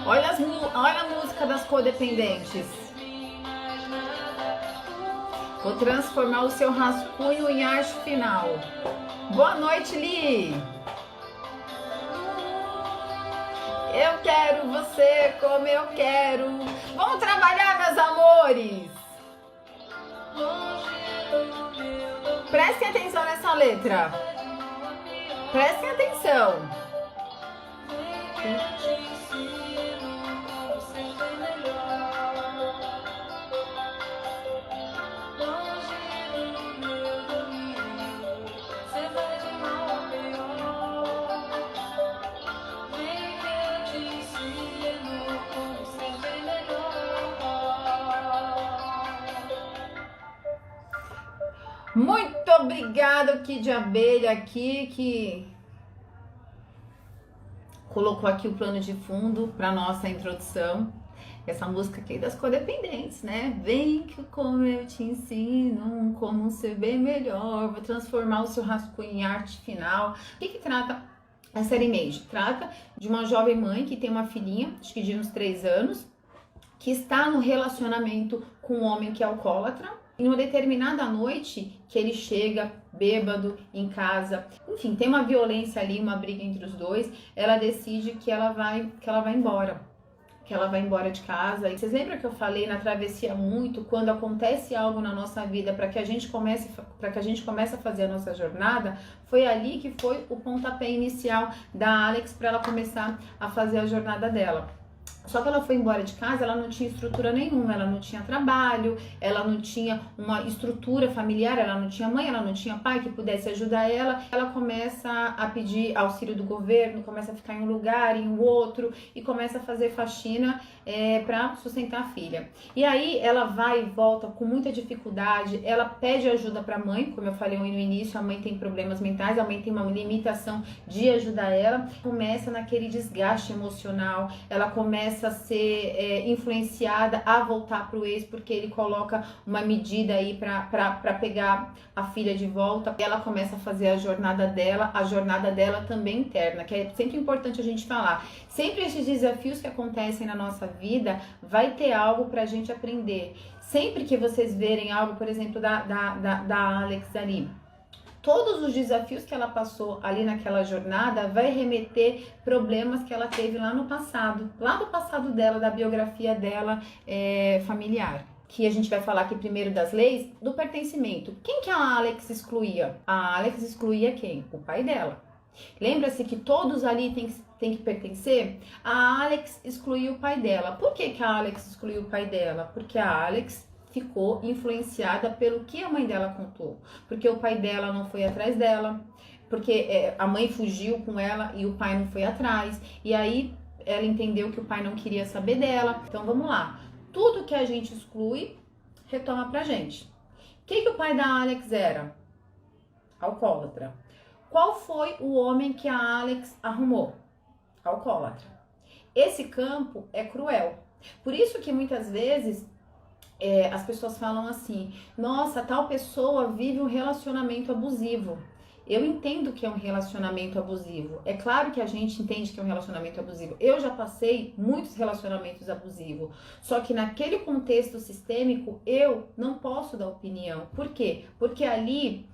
Olha a música das codependentes. Vou transformar o seu rascunho em arte final. Boa noite, Li. Eu quero você como eu quero. Vamos trabalhar, meus amores. Prestem atenção nessa letra. Prestem atenção. Muito obrigada, Kid Abelha aqui, que colocou aqui o plano de fundo para nossa introdução. Essa música aqui das codependentes, né? Vem que como eu te ensino, como ser bem melhor, vou transformar o seu rascunho em arte final. O que trata a série Mage? Trata de uma jovem mãe que tem uma filhinha, acho que de uns 3 anos, que está no relacionamento com um homem que é alcoólatra. Em uma determinada noite, que ele chega bêbado em casa, enfim, tem uma violência ali, uma briga entre os dois, ela decide que ela vai embora. Que ela vai embora de casa. E vocês lembram que eu falei na travessia muito, quando acontece algo na nossa vida para que a gente comece a fazer a nossa jornada? Foi ali que foi o pontapé inicial da Alex para ela começar a fazer a jornada dela. Só que ela foi embora de casa, ela não tinha estrutura nenhuma, ela não tinha trabalho, ela não tinha uma estrutura familiar, ela não tinha mãe, ela não tinha pai que pudesse ajudar ela. Ela começa a pedir auxílio do governo, começa a ficar em um lugar, em outro, e começa a fazer faxina para sustentar a filha. E aí ela vai e volta com muita dificuldade, ela pede ajuda para a mãe, como eu falei no início, a mãe tem problemas mentais, a mãe tem uma limitação de ajudar ela, começa naquele desgaste emocional, ela começa a ser influenciada a voltar para o ex, porque ele coloca uma medida aí para pegar a filha de volta. Ela começa a fazer a jornada dela também interna, que é sempre importante a gente falar. Sempre esses desafios que acontecem na nossa vida, vai ter algo para a gente aprender. Sempre que vocês verem algo, por exemplo, da Alex ali, todos os desafios que ela passou ali naquela jornada vai remeter problemas que ela teve lá no passado dela, da biografia dela familiar. Que a gente vai falar aqui primeiro das leis do pertencimento. Quem que a Alex excluía? A Alex excluía quem? O pai dela. Lembra-se que todos ali têm que pertencer? A Alex excluiu o pai dela. Por que a Alex excluiu o pai dela? Porque a Alex ficou influenciada pelo que a mãe dela contou, porque o pai dela não foi atrás dela, porque a mãe fugiu com ela e o pai não foi atrás, e aí ela entendeu que o pai não queria saber dela. Então vamos lá, tudo que a gente exclui, retoma pra gente. O que o pai da Alex era? Alcoólatra. Qual foi o homem que a Alex arrumou? Alcoólatra. Esse campo é cruel, por isso que muitas vezes as pessoas falam assim: nossa, tal pessoa vive um relacionamento abusivo. Eu entendo que é um relacionamento abusivo. É claro que a gente entende que é um relacionamento abusivo. Eu já passei muitos relacionamentos abusivos. Só que naquele contexto sistêmico, eu não posso dar opinião. Por quê? Porque ali,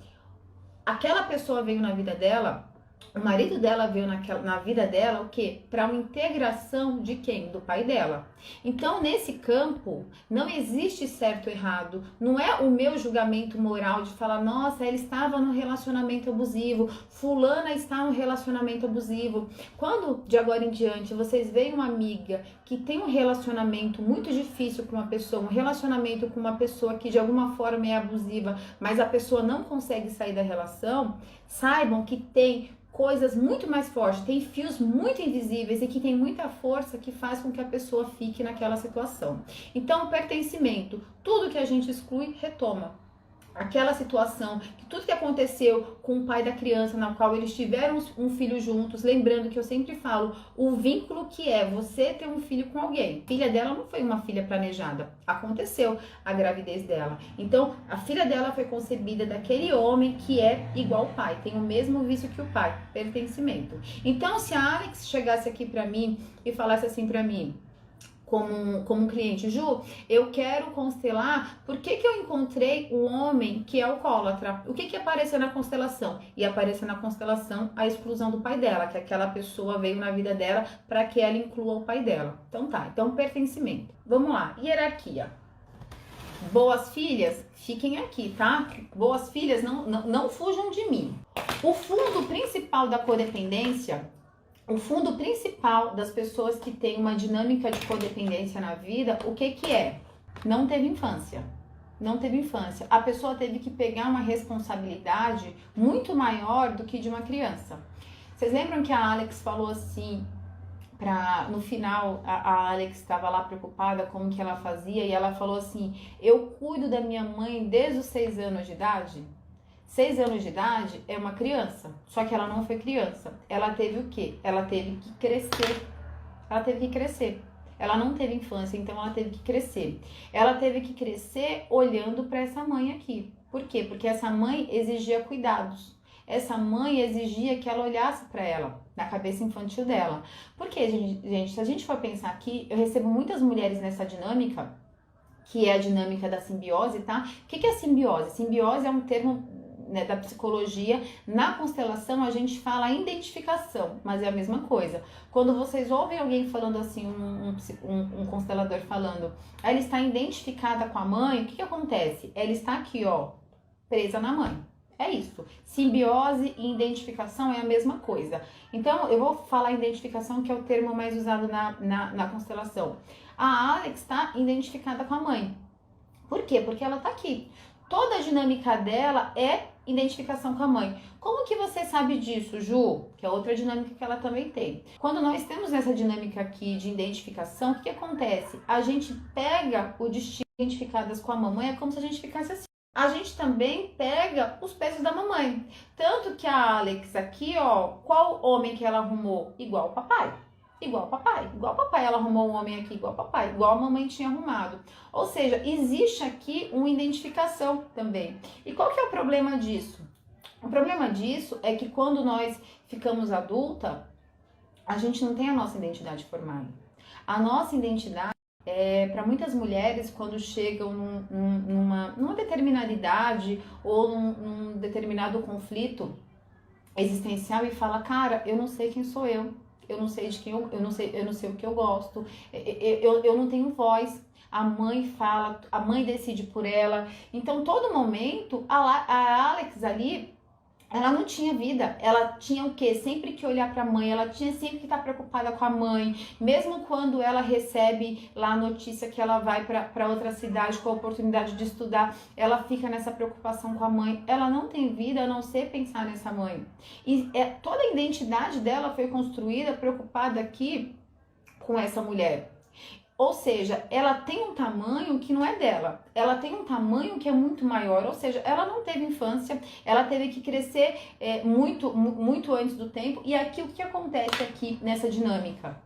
aquela pessoa veio na vida dela, o marido dela veio na vida dela o quê? Para uma integração de quem? Do pai dela. Então, nesse campo, não existe certo ou errado. Não é o meu julgamento moral de falar: nossa, ela estava num relacionamento abusivo, fulana está num relacionamento abusivo. Quando, de agora em diante, vocês veem uma amiga que tem um relacionamento muito difícil com uma pessoa, um relacionamento com uma pessoa que de alguma forma é abusiva, mas a pessoa não consegue sair da relação, saibam que tem coisas muito mais fortes, tem fios muito invisíveis e que tem muita força que faz com que a pessoa fique naquela situação. Então, o pertencimento, tudo que a gente exclui, retoma. aquela situação, que tudo que aconteceu com o pai da criança, na qual eles tiveram um filho juntos, lembrando que eu sempre falo, o vínculo que é você ter um filho com alguém. A filha dela não foi uma filha planejada, aconteceu a gravidez dela. Então, a filha dela foi concebida daquele homem que é igual ao pai, tem o mesmo vício que o pai, pertencimento. Então, se a Alex chegasse aqui pra mim e falasse assim pra mim, como cliente, Ju, eu quero constelar, por que eu encontrei um homem que é alcoólatra? O que apareceu na constelação? E apareceu na constelação a exclusão do pai dela, que aquela pessoa veio na vida dela para que ela inclua o pai dela. Então tá, então pertencimento. Vamos lá, hierarquia. Boas filhas, fiquem aqui, tá? Boas filhas, não fujam de mim. O fundo principal da codependência, o fundo principal das pessoas que têm uma dinâmica de codependência na vida, o que é? Não teve infância. Não teve infância. A pessoa teve que pegar uma responsabilidade muito maior do que de uma criança. Vocês lembram que a Alex falou assim, no final a Alex estava lá preocupada como que ela fazia e ela falou assim, eu cuido da minha mãe desde os 6 anos de idade? 6 anos de idade é uma criança, só que ela não foi criança. Ela teve o quê? Ela teve que crescer. Ela teve que crescer. Ela não teve infância, então ela teve que crescer. Ela teve que crescer olhando para essa mãe aqui. Por quê? Porque essa mãe exigia cuidados. Essa mãe exigia que ela olhasse para ela, na cabeça infantil dela. Porque, gente, se a gente for pensar aqui, eu recebo muitas mulheres nessa dinâmica, que é a dinâmica da simbiose, tá? O que é simbiose? Simbiose é um termo, né, da psicologia. Na constelação a gente fala identificação, mas é a mesma coisa. Quando vocês ouvem alguém falando assim, um constelador falando, ela está identificada com a mãe, o que acontece? Ela está aqui, ó, presa na mãe. É isso. Simbiose e identificação é a mesma coisa. Então, eu vou falar identificação, que é o termo mais usado na constelação. A Alex está identificada com a mãe. Por quê? Porque ela está aqui. Toda a dinâmica dela é identificação com a mãe. Como que você sabe disso, Ju? Que é outra dinâmica que ela também tem. Quando nós temos essa dinâmica aqui de identificação, o que acontece? A gente pega o destino identificadas com a mamãe, é como se a gente ficasse assim. A gente também pega os pesos da mamãe. Tanto que a Alex aqui, ó, qual homem que ela arrumou? Igual o papai. Igual o papai. Igual o papai, ela arrumou um homem aqui igual o papai. Igual a mamãe tinha arrumado. Ou seja, existe aqui uma identificação também. E qual que é o problema disso? O problema disso é que quando nós ficamos adulta, a gente não tem a nossa identidade formada. A nossa identidade, para muitas mulheres, quando chegam numa determinada idade ou num determinado conflito existencial e fala, cara, eu não sei quem sou eu não sei de quem eu não sei o que eu gosto, eu não tenho voz. A mãe fala, a mãe decide por ela. Então, todo momento, a Alex ali, ela não tinha vida. Ela tinha o quê? Sempre que olhar para a mãe, ela tinha sempre que estar preocupada com a mãe. Mesmo quando ela recebe lá a notícia que ela vai para outra cidade com a oportunidade de estudar, ela fica nessa preocupação com a mãe. Ela não tem vida a não ser pensar nessa mãe. E toda a identidade dela foi construída preocupada aqui com essa mulher. Ou seja, ela tem um tamanho que não é dela, ela tem um tamanho que é muito maior, ou seja, ela não teve infância, ela teve que crescer muito antes do tempo. E aqui, o que acontece aqui nessa dinâmica?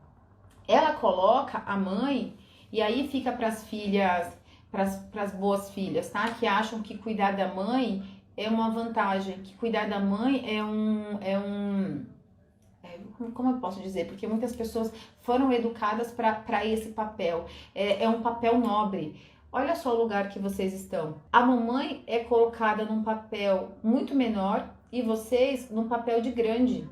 Ela coloca a mãe, e aí fica para as filhas, para as boas filhas, tá? Que acham que cuidar da mãe é uma vantagem, que cuidar da mãe como eu posso dizer? Porque muitas pessoas foram educadas para esse papel. É um papel nobre. Olha só o lugar que vocês estão. A mamãe é colocada num papel muito menor e vocês num papel de grande.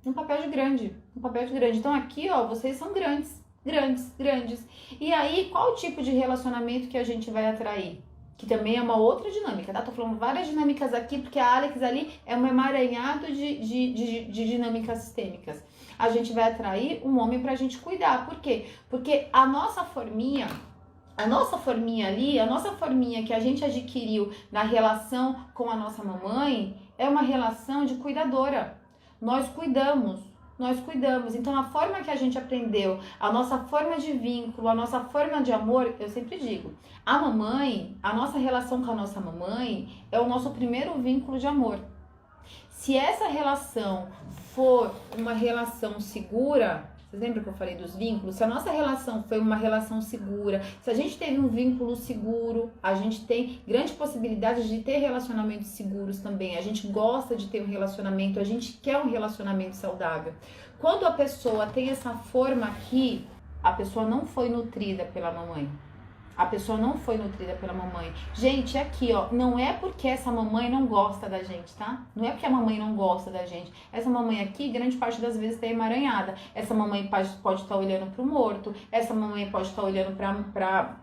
Um papel de grande. Um papel de grande. Então aqui, ó, vocês são grandes. Grandes. E aí, qual tipo de relacionamento que a gente vai atrair? Que também é uma outra dinâmica, tá? Tô falando várias dinâmicas aqui, porque a Alex ali é um emaranhado de dinâmicas sistêmicas. A gente vai atrair um homem pra gente cuidar. Por quê? Porque a nossa forminha ali, a nossa forminha que a gente adquiriu na relação com a nossa mamãe, é uma relação de cuidadora. Nós cuidamos. nós cuidamos. Então a forma que a gente aprendeu, a nossa forma de vínculo, a nossa forma de amor, eu sempre digo, a mamãe, a nossa relação com a nossa mamãe é o nosso primeiro vínculo de amor. Se essa relação for uma relação segura, vocês lembram que eu falei dos vínculos? Se a nossa relação foi uma relação segura, se a gente teve um vínculo seguro, a gente tem grande possibilidade de ter relacionamentos seguros também. A gente gosta de ter um relacionamento, a gente quer um relacionamento saudável. Quando a pessoa tem essa forma aqui, a pessoa não foi nutrida pela mamãe. A pessoa não foi nutrida pela mamãe. Gente, aqui, ó, não é porque essa mamãe não gosta da gente, tá? Não é porque a mamãe não gosta da gente. Essa mamãe aqui, grande parte das vezes, tá emaranhada. Essa mamãe pode estar olhando pro morto. Essa mamãe pode estar olhando pra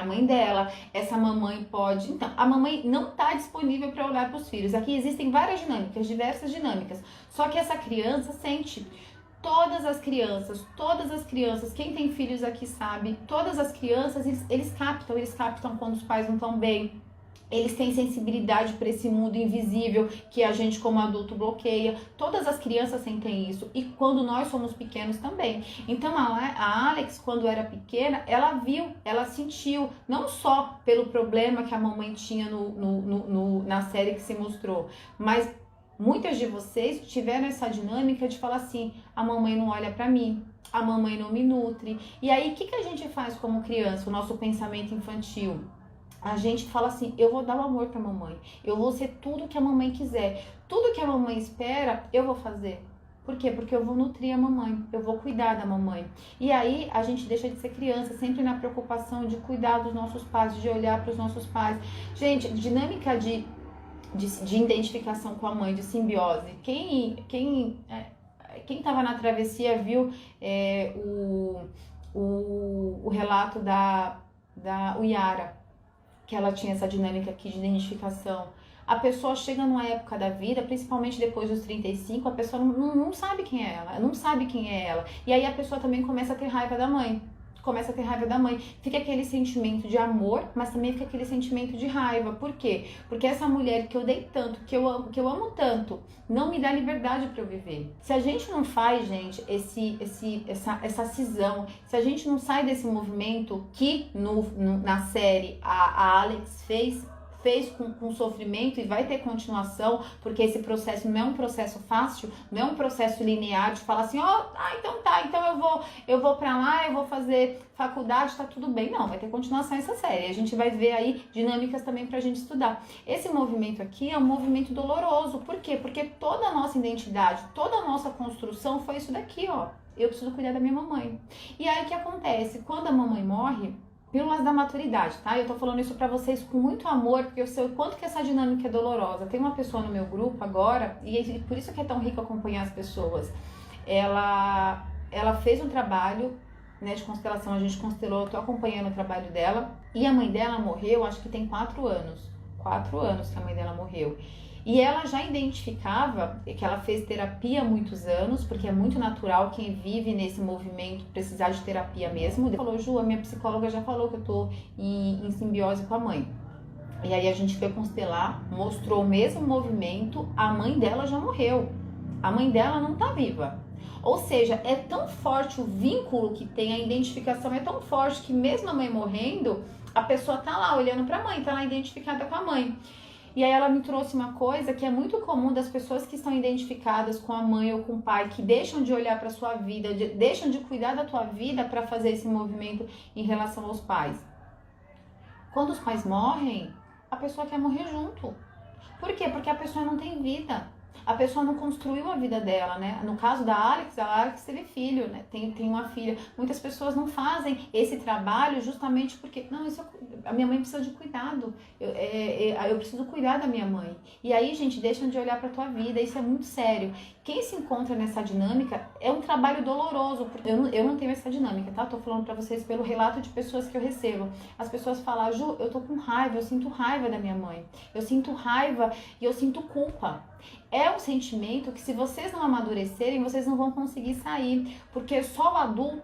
mãe dela. Essa mamãe pode... Então, a mamãe não tá disponível para olhar pros filhos. Aqui existem várias dinâmicas, diversas dinâmicas. Só que essa criança sente... Todas as crianças, quem tem filhos aqui sabe, todas as crianças, eles captam quando os pais não estão bem. Eles têm sensibilidade para esse mundo invisível que a gente como adulto bloqueia. Todas as crianças sentem isso. E quando nós somos pequenos também. Então a Alex, quando era pequena, ela viu, ela sentiu. Não só pelo problema que a mamãe tinha na série que se mostrou. Mas muitas de vocês tiveram essa dinâmica de falar assim, a mamãe não olha pra mim, a mamãe não me nutre. E aí, o que a gente faz como criança, o nosso pensamento infantil? A gente fala assim, eu vou dar o amor pra mamãe, eu vou ser tudo que a mamãe quiser, tudo que a mamãe espera, eu vou fazer. Por quê? Porque eu vou nutrir a mamãe, eu vou cuidar da mamãe. E aí, a gente deixa de ser criança, sempre na preocupação de cuidar dos nossos pais, de olhar para os nossos pais. Gente, dinâmica de identificação com a mãe, de simbiose. Quem estava na travessia viu o relato da Uyara, que ela tinha essa dinâmica aqui de identificação. A pessoa chega numa época da vida, principalmente depois dos 35, a pessoa não sabe quem é ela, não sabe quem é ela. E aí a pessoa também começa a ter raiva da mãe. Fica aquele sentimento de amor, mas também fica aquele sentimento de raiva. Por quê? Porque essa mulher que eu dei tanto, que eu amo tanto, não me dá liberdade para eu viver. Se a gente não faz, gente, essa cisão, se a gente não sai desse movimento que na série a Alex fez com sofrimento e vai ter continuação, porque esse processo não é um processo fácil, não é um processo linear de falar assim, então eu vou pra lá, eu vou fazer faculdade, tá tudo bem. Não, vai ter continuação essa série. A gente vai ver aí dinâmicas também pra gente estudar. Esse movimento aqui é um movimento doloroso. Por quê? Porque toda a nossa identidade, toda a nossa construção foi isso daqui, ó. Eu preciso cuidar da minha mamãe. E aí o que acontece? Quando a mamãe morre, pílulas da maturidade, tá? Eu tô falando isso pra vocês com muito amor, porque eu sei o quanto que essa dinâmica é dolorosa. Tem uma pessoa no meu grupo agora, e por isso que é tão rico acompanhar as pessoas. Ela fez um trabalho, né, de constelação, a gente constelou, eu tô acompanhando o trabalho dela, e a mãe dela morreu, acho que tem 4 anos. 4 anos que a mãe dela morreu. E ela já identificava que ela fez terapia há muitos anos, porque é muito natural quem vive nesse movimento precisar de terapia mesmo. Ela falou, Ju, a minha psicóloga já falou que eu tô em simbiose com a mãe. E aí a gente foi constelar, mostrou o mesmo movimento, a mãe dela já morreu. A mãe dela não tá viva. Ou seja, é tão forte o vínculo que tem, a identificação é tão forte que mesmo a mãe morrendo, a pessoa tá lá olhando pra mãe, tá lá identificada com a mãe. E aí ela me trouxe uma coisa que é muito comum das pessoas que estão identificadas com a mãe ou com o pai, que deixam de olhar para sua vida, deixam de cuidar da tua vida para fazer esse movimento em relação aos pais. Quando os pais morrem, a pessoa quer morrer junto. Por quê? Porque a pessoa não tem vida. A pessoa não construiu a vida dela, né? No caso da Alex, a Alex teve filho, né? Tem uma filha. Muitas pessoas não fazem esse trabalho justamente porque, não, a minha mãe precisa de cuidado. Eu preciso cuidar da minha mãe. E aí, gente, deixam de olhar pra tua vida. Isso é muito sério. Quem se encontra nessa dinâmica é um trabalho doloroso, porque eu não tenho essa dinâmica, tá? Tô falando pra vocês pelo relato de pessoas que eu recebo. As pessoas falam, Ju, eu tô com raiva, eu sinto raiva da minha mãe. Eu sinto raiva e eu sinto culpa. É um sentimento que, se vocês não amadurecerem, vocês não vão conseguir sair, porque só no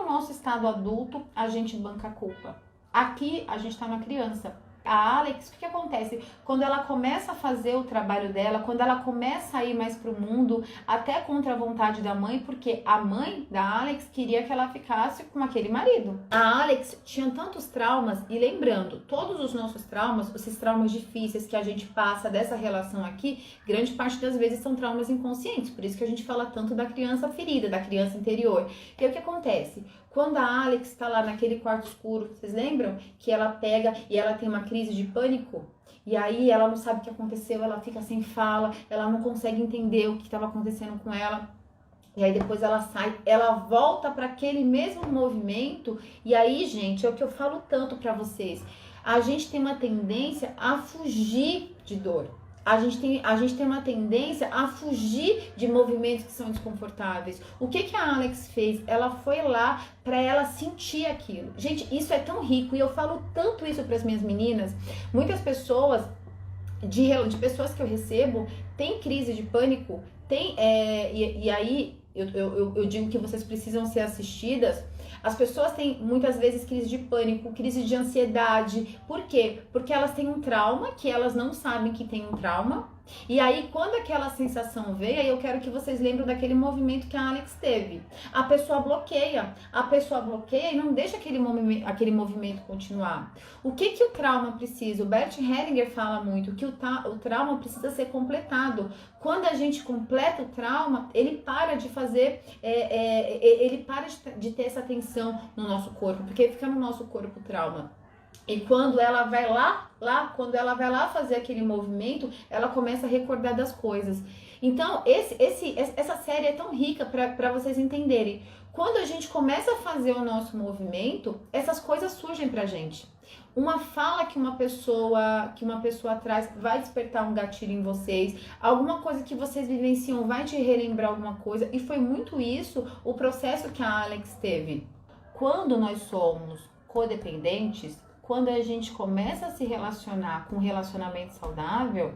nosso estado adulto, a gente banca a culpa. Aqui, a gente tá uma criança. A Alex, o que acontece? Quando ela começa a fazer o trabalho dela, quando ela começa a ir mais pro mundo, até contra a vontade da mãe, porque a mãe da Alex queria que ela ficasse com aquele marido. A Alex tinha tantos traumas, e lembrando, todos os nossos traumas, esses traumas difíceis que a gente passa dessa relação aqui, grande parte das vezes são traumas inconscientes, por isso que a gente fala tanto da criança ferida, da criança interior. E aí o que acontece? Quando a Alex tá lá naquele quarto escuro, vocês lembram? Que ela pega e ela tem uma crise de pânico? E aí ela não sabe o que aconteceu, ela fica sem fala, ela não consegue entender o que estava acontecendo com ela. E aí depois ela sai, ela volta para aquele mesmo movimento. E aí, gente, é o que eu falo tanto para vocês. A gente tem uma tendência a fugir de dor. A gente tem uma tendência a fugir de movimentos que são desconfortáveis. O que a Alex fez? Ela foi lá para ela sentir aquilo. Gente, isso é tão rico e eu falo tanto isso para as minhas meninas. Muitas pessoas, de pessoas que eu recebo, têm crise de pânico, e aí eu digo que vocês precisam ser assistidas. As pessoas têm muitas vezes crise de pânico, crise de ansiedade. Por quê? Porque elas têm um trauma que elas não sabem que tem um trauma. E aí, quando aquela sensação veio, aí eu quero que vocês lembrem daquele movimento que a Alex teve. A pessoa bloqueia e não deixa aquele movimento continuar. O que o trauma precisa? O Bert Hellinger fala muito que o trauma precisa ser completado. Quando a gente completa o trauma, ele para de fazer, ele para de ter essa tensão no nosso corpo, porque fica no nosso corpo o trauma. E quando ela vai quando ela vai lá fazer aquele movimento, ela começa a recordar das coisas. Então, essa série é tão rica para vocês entenderem. Quando a gente começa a fazer o nosso movimento, essas coisas surgem pra gente. Uma fala que uma pessoa traz vai despertar um gatilho em vocês. Alguma coisa que vocês vivenciam vai te relembrar alguma coisa. E foi muito isso o processo que a Alex teve. Quando nós somos codependentes, quando a gente começa a se relacionar com um relacionamento saudável,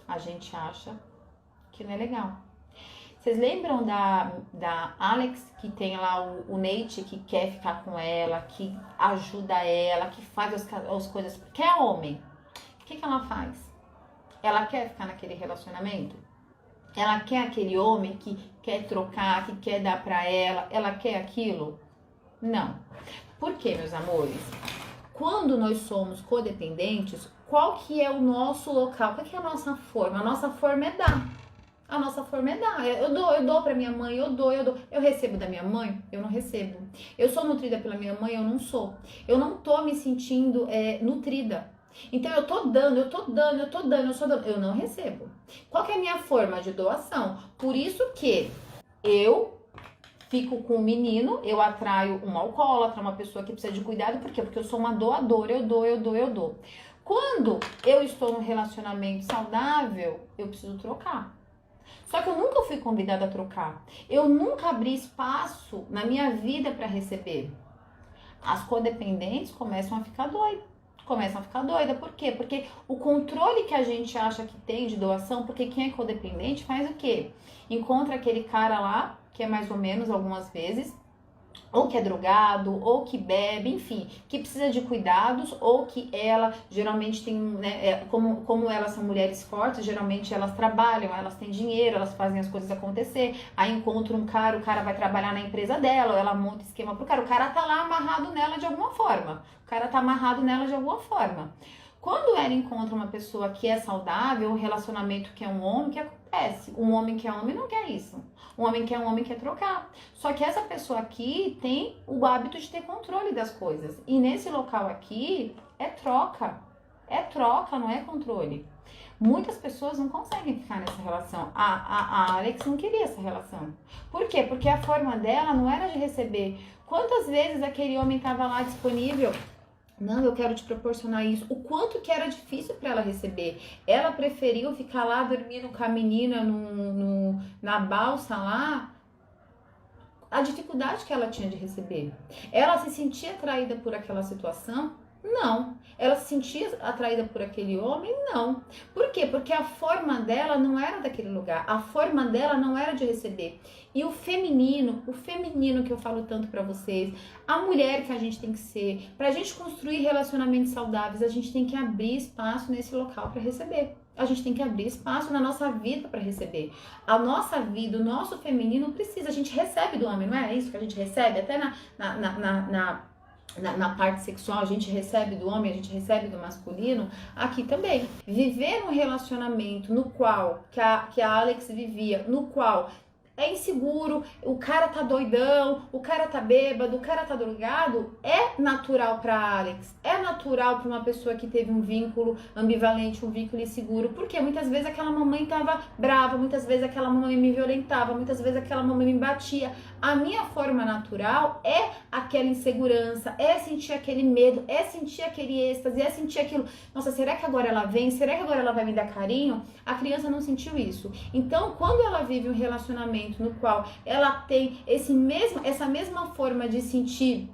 a gente acha que não é legal. Vocês lembram da Alex, que tem lá o Nate, que quer ficar com ela, que ajuda ela, que faz as coisas, porque é homem. O que ela faz? Ela quer ficar naquele relacionamento? Ela quer aquele homem que quer trocar, que quer dar pra ela? Ela quer aquilo? Não. Por quê, meus amores? Quando nós somos codependentes, qual que é o nosso local? Qual que é a nossa forma? A nossa forma é dar. A nossa forma é dar. Eu dou pra minha mãe, eu dou. Eu recebo da minha mãe? Eu não recebo. Eu sou nutrida pela minha mãe? Eu não sou. Eu não tô me sentindo nutrida. Então eu tô dando. Eu não recebo. Qual que é a minha forma de doação? Por isso que eu fico com um menino, eu atraio um alcoólatra, uma pessoa que precisa de cuidado. Por quê? Porque eu sou uma doadora, eu dou. Quando eu estou num relacionamento saudável, eu preciso trocar. Só que eu nunca fui convidada a trocar. Eu nunca abri espaço na minha vida para receber. As codependentes começam a ficar doidas. Por quê? Porque o controle que a gente acha que tem de doação, porque quem é codependente faz o quê? Encontra aquele cara lá, que é mais ou menos algumas vezes, ou que é drogado, ou que bebe, enfim, que precisa de cuidados, ou que ela geralmente tem, né, como elas são mulheres fortes, geralmente elas trabalham, elas têm dinheiro, elas fazem as coisas acontecer, aí encontra um cara, o cara vai trabalhar na empresa dela, ou ela monta esquema pro cara, o cara tá lá amarrado nela de alguma forma, Quando ela encontra uma pessoa que é saudável, um relacionamento que é um homem, o que acontece? Um homem que é homem não quer isso. Um homem que é homem quer trocar. Só que essa pessoa aqui tem o hábito de ter controle das coisas. E nesse local aqui, é troca. É troca, não é controle. Muitas pessoas não conseguem ficar nessa relação. A Alex não queria essa relação. Por quê? Porque a forma dela não era de receber. Quantas vezes aquele homem estava lá disponível? Não, eu quero te proporcionar isso. O quanto que era difícil para ela receber. Ela preferiu ficar lá dormindo com a menina na balsa lá. A dificuldade que ela tinha de receber. Ela se sentia atraída por aquela situação? Não. Ela se sentia atraída por aquele homem? Não. Por quê? Porque a forma dela não era daquele lugar. A forma dela não era de receber. E o feminino que eu falo tanto pra vocês, a mulher que a gente tem que ser, pra gente construir relacionamentos saudáveis, a gente tem que abrir espaço nesse local pra receber. A gente tem que abrir espaço na nossa vida para receber. A nossa vida, o nosso feminino precisa, a gente recebe do homem, não é isso que a gente recebe? Até na parte sexual, a gente recebe do homem, a gente recebe do masculino, aqui também. Viver um relacionamento no qual, que a Alex vivia, no qual é inseguro, o cara tá doidão, o cara tá bêbado, o cara tá drogado, é natural pra Alex, é natural pra uma pessoa que teve um vínculo ambivalente, um vínculo inseguro, porque muitas vezes aquela mamãe tava brava, muitas vezes aquela mamãe me violentava, muitas vezes aquela mamãe me batia. A minha forma natural é aquela insegurança, é sentir aquele medo, é sentir aquele êxtase, é sentir aquilo, nossa, será que agora ela vem? Será que agora ela vai me dar carinho? A criança não sentiu isso. Então, quando ela vive um relacionamento no qual ela tem essa mesma forma de sentir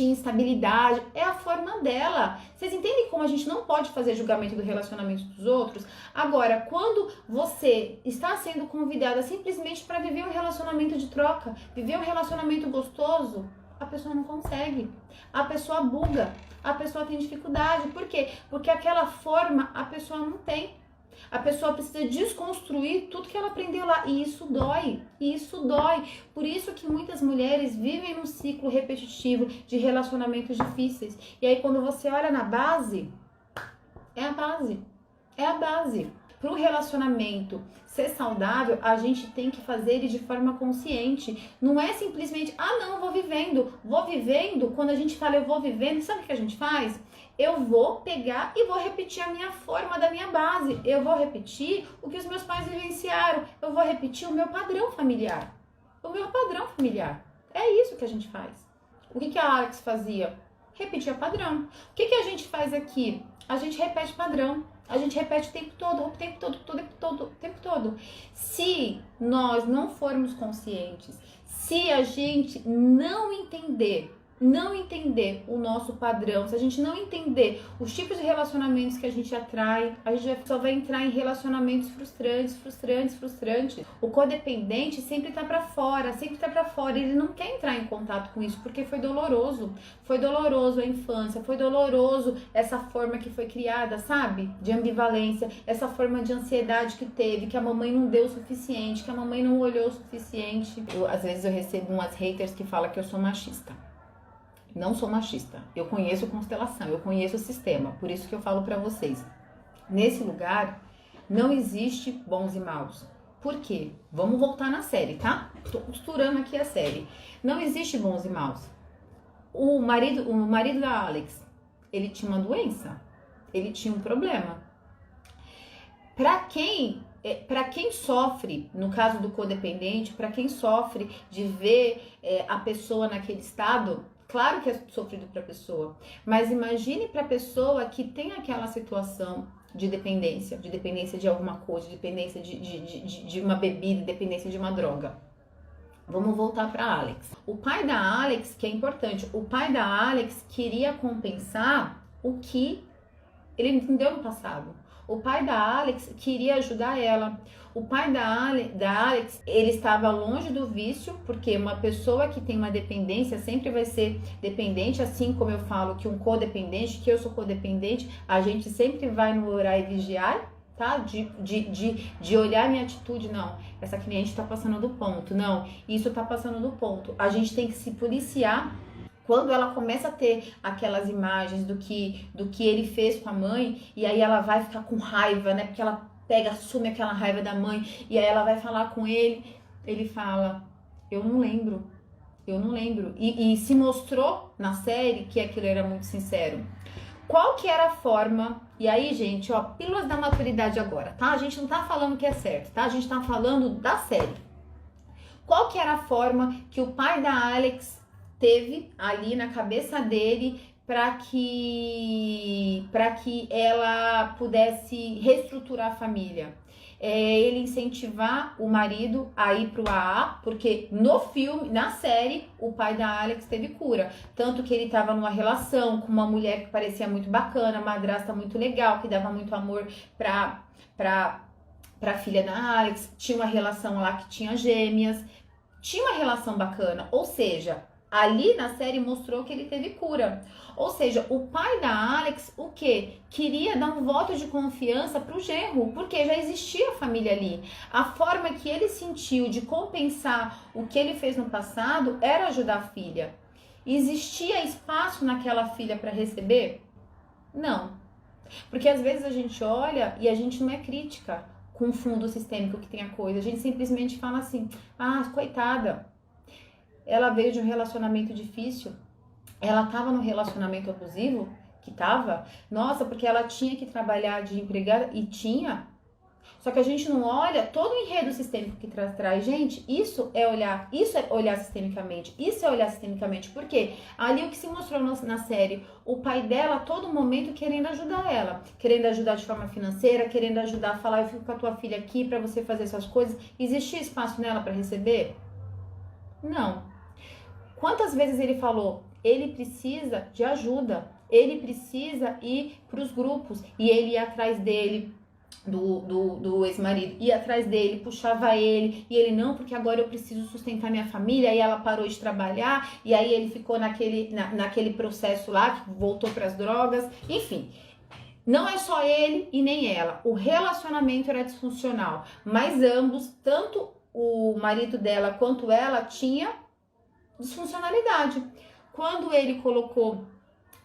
instabilidade, é a forma dela. Vocês entendem como a gente não pode fazer julgamento do relacionamento dos outros? Agora, quando você está sendo convidada simplesmente para viver um relacionamento de troca, viver um relacionamento gostoso, a pessoa não consegue. A pessoa buga, a pessoa tem dificuldade. Por quê? Porque aquela forma a pessoa não tem. A pessoa precisa desconstruir tudo que ela aprendeu lá. E isso dói. Isso dói. Por isso que muitas mulheres vivem num ciclo repetitivo de relacionamentos difíceis. E aí quando você olha na base, é a base. É a base. Para o relacionamento ser saudável, a gente tem que fazer ele de forma consciente. Não é simplesmente, não, vou vivendo. Vou vivendo, quando a gente fala eu vou vivendo, sabe o que a gente faz? Eu vou pegar e vou repetir a minha forma da minha base. Eu vou repetir o que os meus pais vivenciaram. Eu vou repetir o meu padrão familiar. O meu padrão familiar. É isso que a gente faz. O que a Alex fazia? Repetia padrão. O que a gente faz aqui? A gente repete padrão. A gente repete o tempo todo. Se nós não formos conscientes, se a gente não entender o nosso padrão, se a gente não entender os tipos de relacionamentos que a gente atrai, a gente só vai entrar em relacionamentos frustrantes. O codependente sempre tá pra fora, ele não quer entrar em contato com isso, porque foi doloroso a infância, foi doloroso essa forma que foi criada, sabe? De ambivalência, essa forma de ansiedade que teve, que a mamãe não deu o suficiente, que a mamãe não olhou o suficiente. Às vezes eu recebo umas haters que falam que eu sou machista. Não sou machista, eu conheço constelação, eu conheço o sistema, por isso que eu falo pra vocês. Nesse lugar, não existe bons e maus. Por quê? Vamos voltar na série, tá? Tô costurando aqui a série. Não existe bons e maus. O marido da Alex, ele tinha uma doença, ele tinha um problema. Pra quem sofre, no caso do codependente, pra quem sofre de ver a pessoa naquele estado, claro que é sofrido para a pessoa, mas imagine para a pessoa que tem aquela situação de dependência de alguma coisa, de dependência de uma bebida, dependência de uma droga. Vamos voltar para Alex. O pai da Alex, que é importante, o pai da Alex queria compensar o que ele entendeu no passado. O pai da Alex queria ajudar ela. O pai da Alex, ele estava longe do vício, porque uma pessoa que tem uma dependência sempre vai ser dependente, assim como eu falo que um codependente, que eu sou codependente, a gente sempre vai no orar e vigiar, tá? De olhar minha atitude, não, essa cliente tá passando do ponto, não, isso tá passando do ponto. A gente tem que se policiar. Quando ela começa a ter aquelas imagens do que ele fez com a mãe, e aí ela vai ficar com raiva, né? Porque ela assume aquela raiva da mãe, e aí ela vai falar com ele, ele fala, eu não lembro. E se mostrou na série que aquilo era muito sincero. Qual que era a forma, e aí, gente, ó, pílulas da maturidade agora, tá? A gente não tá falando que é certo, tá? A gente tá falando da série. Qual que era a forma que o pai da Alex teve ali na cabeça dele para que ela pudesse reestruturar a família. Ele incentivar o marido a ir pro AA, porque no filme, na série, o pai da Alex teve cura. Tanto que ele estava numa relação com uma mulher que parecia muito bacana, madrasta muito legal, que dava muito amor pra filha da Alex. Tinha uma relação lá que tinha gêmeas. Tinha uma relação bacana, ou seja, ali na série mostrou que ele teve cura. Ou seja, o pai da Alex, o quê? Queria dar um voto de confiança pro genro, porque já existia a família ali. A forma que ele sentiu de compensar o que ele fez no passado era ajudar a filha. Existia espaço naquela filha para receber? Não. Porque às vezes a gente olha e a gente não é crítica com o fundo sistêmico que tem a coisa. A gente simplesmente fala assim, ah, coitada, ela veio de um relacionamento difícil, ela tava no relacionamento abusivo, que tava, nossa, porque ela tinha que trabalhar de empregada, e tinha. Só que a gente não olha todo o enredo sistêmico que traz. Gente, isso é olhar sistemicamente. Isso é olhar sistemicamente. Por quê? Ali o que se mostrou na série, o pai dela a todo momento querendo ajudar ela. Querendo ajudar de forma financeira, querendo ajudar a falar, eu fico com a tua filha aqui pra você fazer essas coisas. Existia espaço nela pra receber? Não. Quantas vezes ele falou, ele precisa de ajuda, ele precisa ir pros grupos, e ele ia atrás dele, do ex-marido, ia atrás dele, puxava ele, e ele, não, porque agora eu preciso sustentar minha família, aí ela parou de trabalhar, e aí ele ficou naquele processo lá, que voltou para as drogas, enfim. Não é só ele e nem ela, o relacionamento era disfuncional, mas ambos, tanto o marido dela quanto ela, tinha disfuncionalidade. Quando ele colocou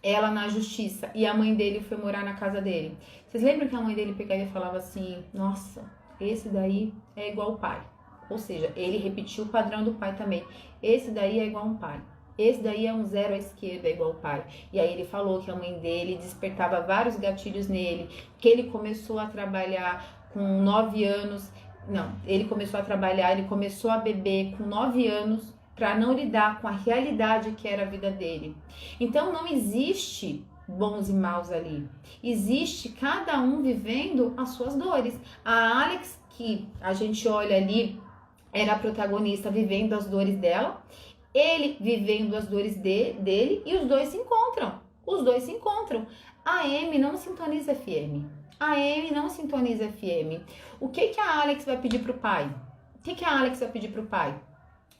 ela na justiça e a mãe dele foi morar na casa dele, vocês lembram que a mãe dele pegava e falava assim, nossa, esse daí é igual o pai. Ou seja, ele repetiu o padrão do pai também. Esse daí é igual um pai. Esse daí é um zero à esquerda, é igual o pai. E aí ele falou que a mãe dele despertava vários gatilhos nele, que ele começou a trabalhar com 9 anos. Não, ele começou a trabalhar, ele começou a beber com 9 anos, para não lidar com a realidade que era a vida dele. Então não existe bons e maus ali. Existe cada um vivendo as suas dores. A Alex, que a gente olha ali, era a protagonista vivendo as dores dela, ele vivendo as dores dele, e os dois se encontram. Os dois se encontram. A Amy não sintoniza FM. A Amy não sintoniza FM. O que a Alex vai pedir pro pai? O que a Alex vai pedir pro pai?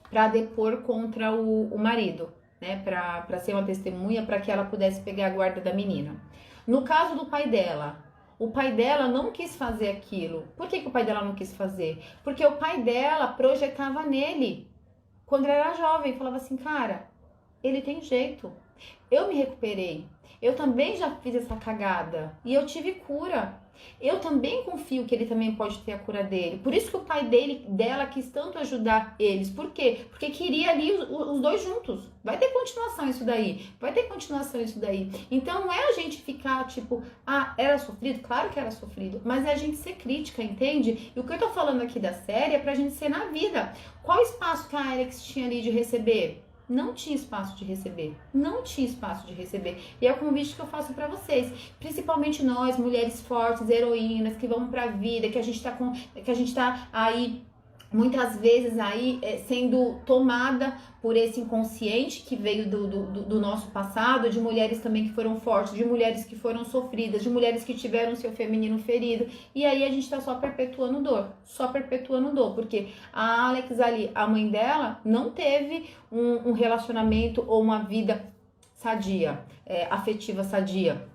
Para depor contra o marido, né? Para ser uma testemunha, para que ela pudesse pegar a guarda da menina. No caso do pai dela, o pai dela não quis fazer aquilo. Por que o pai dela não quis fazer? Porque o pai dela projetava nele, quando ele era jovem, falava assim, cara, ele tem jeito. Eu me recuperei. Eu também já fiz essa cagada e eu tive cura. Eu também confio que ele também pode ter a cura dele. Por isso que o pai dela quis tanto ajudar eles. Por quê? Porque queria ali os dois juntos. Vai ter continuação isso daí. Vai ter continuação isso daí. Então não é a gente ficar tipo, ah, era sofrido? Claro que era sofrido. Mas é a gente ser crítica, entende? E o que eu tô falando aqui da série é pra gente ser na vida. Qual o espaço que a Alex tinha ali de receber? Não tinha espaço de receber, não tinha espaço de receber. E é o convite que eu faço pra vocês, principalmente nós, mulheres fortes, heroínas, que vamos pra vida, que a gente tá aí muitas vezes aí sendo tomada por esse inconsciente que veio do nosso passado, de mulheres também que foram fortes, de mulheres que foram sofridas, de mulheres que tiveram seu feminino ferido, e aí a gente tá só perpetuando dor, porque a Alex ali, a mãe dela, não teve um relacionamento ou uma vida sadia, afetiva sadia.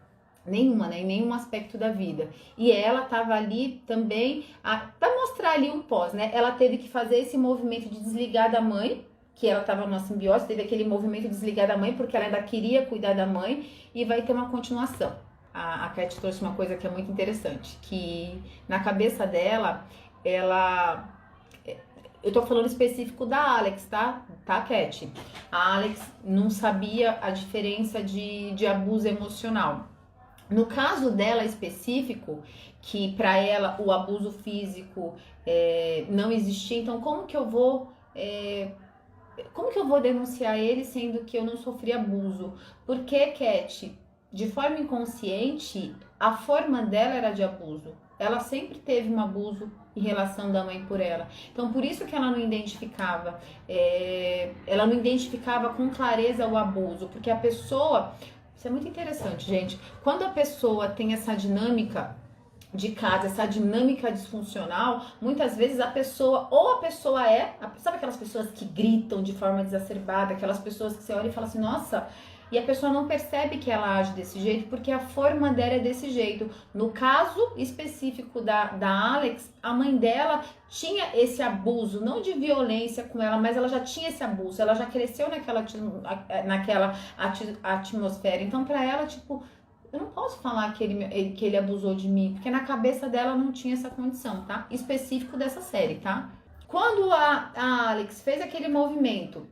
Nenhuma, né? Em nenhum aspecto da vida. E ela tava ali também, pra mostrar ali um pós, né? Ela teve que fazer esse movimento de desligar da mãe, que ela tava numa simbiose, teve aquele movimento de desligar da mãe, porque ela ainda queria cuidar da mãe, e vai ter uma continuação. A Cat trouxe uma coisa que é muito interessante, que na cabeça dela, eu tô falando específico da Alex, tá, Cat? A Alex não sabia a diferença de abuso emocional. No caso dela específico, que para ela o abuso físico não existia, então como que eu vou como que eu vou denunciar ele sendo que eu não sofri abuso? Porque, Cat, de forma inconsciente, a forma dela era de abuso. Ela sempre teve um abuso em relação da mãe por ela. Então, por isso que ela não identificava, ela não identificava com clareza o abuso, porque a pessoa, isso é muito interessante, gente, quando a pessoa tem essa dinâmica de casa, essa dinâmica disfuncional, muitas vezes a pessoa, ou a pessoa sabe aquelas pessoas que gritam de forma exacerbada, aquelas pessoas que você olha e fala assim, nossa, e a pessoa não percebe que ela age desse jeito, porque a forma dela é desse jeito. No caso específico da Alex, a mãe dela tinha esse abuso, não de violência com ela, mas ela já tinha esse abuso, ela já cresceu naquela atmosfera. Então, pra ela, tipo, eu não posso falar que ele abusou de mim, porque na cabeça dela não tinha essa condição, tá? Específico dessa série, tá? Quando a Alex fez aquele movimento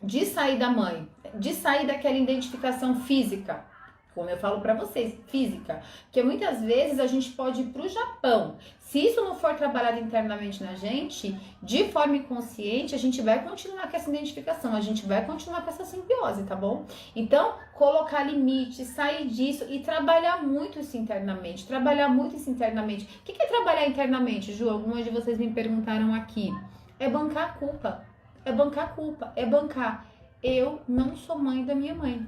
de sair da mãe, de sair daquela identificação física, como eu falo pra vocês, física, porque muitas vezes a gente pode ir pro Japão. Se isso não for trabalhado internamente na gente, de forma inconsciente, a gente vai continuar com essa identificação, a gente vai continuar com essa simbiose, tá bom? Então, colocar limite, sair disso e trabalhar muito isso internamente, O que é trabalhar internamente, Ju? Algumas de vocês me perguntaram aqui. É bancar a culpa. É bancar. Eu não sou mãe da minha mãe.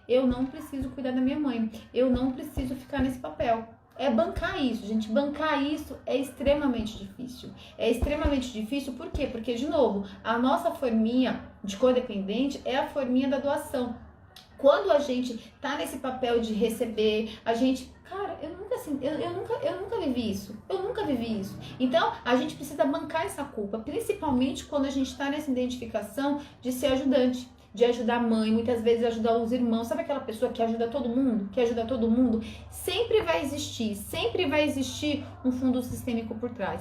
Eu não preciso cuidar da minha mãe. Eu não preciso ficar nesse papel. É bancar isso, gente. Bancar isso é extremamente difícil. É extremamente difícil, por quê? Porque, de novo, a nossa forminha de codependente é a forminha da doação. Quando a gente tá nesse papel de receber, a gente... Cara, eu nunca vivi isso. Eu nunca vivi isso. Então, a gente precisa bancar essa culpa, principalmente quando a gente tá nessa identificação de ser ajudante, de ajudar a mãe, muitas vezes ajudar os irmãos. Sabe aquela pessoa que ajuda todo mundo? Sempre vai existir um fundo sistêmico por trás.